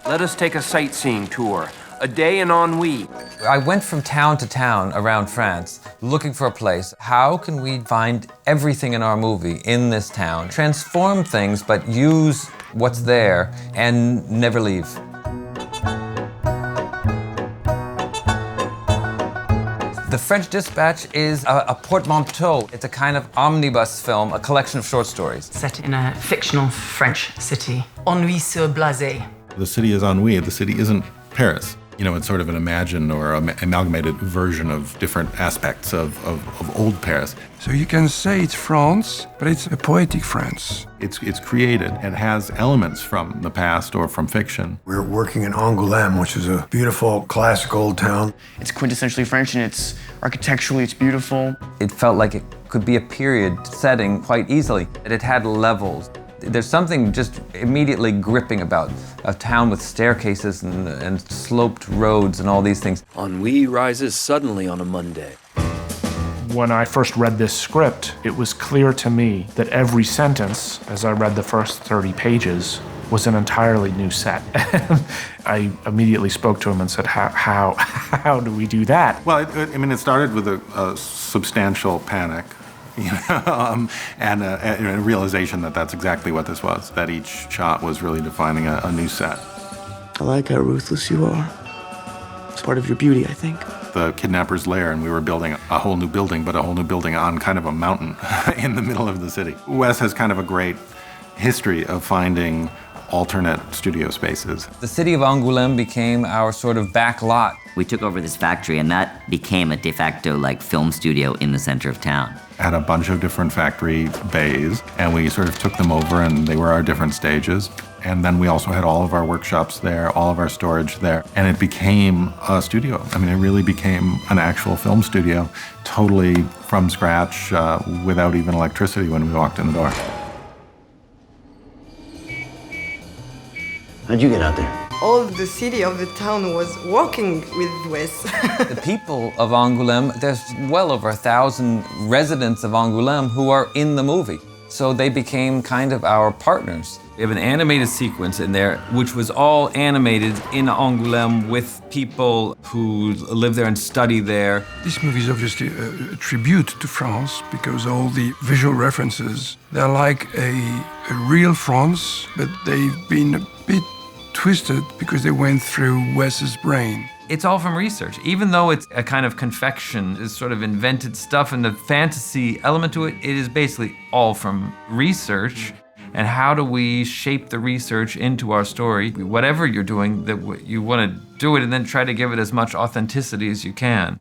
Let us take a sightseeing tour. A day in ennui. I went from town to town around France looking for a place. How can we find everything in our movie in this town? Transform things, but use what's there and never leave. The French Dispatch is a portmanteau. It's a kind of omnibus film, a collection of short stories. Set in a fictional French city. Ennui sur blasé. The city is ennui. The city isn't Paris. You know, it's sort of an imagined or amalgamated version of different aspects of old Paris. So you can say it's France, but it's a poetic France. It's created and has elements from the past or from fiction. We're working in Angouleme, which is a beautiful, classic old town. It's quintessentially French, and it's architecturally, it's beautiful. It felt like it could be a period setting quite easily. It had levels. There's something just immediately gripping about a town with staircases and sloped roads and all these things. Ennui rises suddenly on a Monday. When I first read this script, it was clear to me that every sentence, as I read the first 30 pages, was an entirely new set. I immediately spoke to him and said, how do we do that? Well, it started with a substantial panic. And a realization that that's exactly what this was, that each shot was really defining a new set. I like how ruthless you are. It's part of your beauty, I think. The kidnapper's lair, and we were building a whole new building, but a whole new building on kind of a mountain in the middle of the city. Wes has kind of a great history of finding alternate studio spaces. The city of Angouleme became our sort of back lot. We took over this factory, and that became a de facto film studio in the center of town. Had a bunch of different factory bays, and we sort of took them over, and they were our different stages. And then we also had all of our workshops there, all of our storage there, and it became a studio. It really became an actual film studio, totally from scratch, without even electricity when we walked in the door. How'd you get out there? All the city of the town was working with Wes. The people of Angouleme, there's well over 1,000 residents of Angouleme who are in the movie. So they became kind of our partners. We have an animated sequence in there, which was all animated in Angouleme with people who live there and study there. This movie is obviously a tribute to France because all the visual references, they're like a real France, but they've been a bit twisted because they went through Wes's brain. It's all from research. Even though it's a kind of confection, it's sort of invented stuff and the fantasy element to it, it is basically all from research. And how do we shape the research into our story? Whatever you're doing, that you want to do it and then try to give it as much authenticity as you can.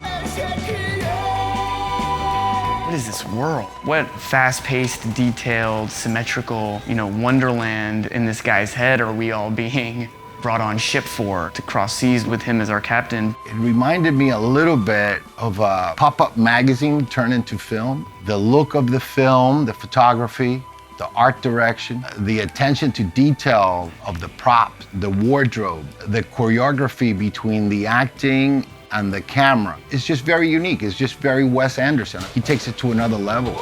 What is this world? What fast-paced, detailed, symmetrical, wonderland in this guy's head are we all being brought on ship for, to cross seas with him as our captain? It reminded me a little bit of a pop-up magazine turned into film. The look of the film, the photography, the art direction, the attention to detail of the props, the wardrobe, the choreography between the acting and the camera. It's just very unique. It's just very Wes Anderson. He takes it to another level.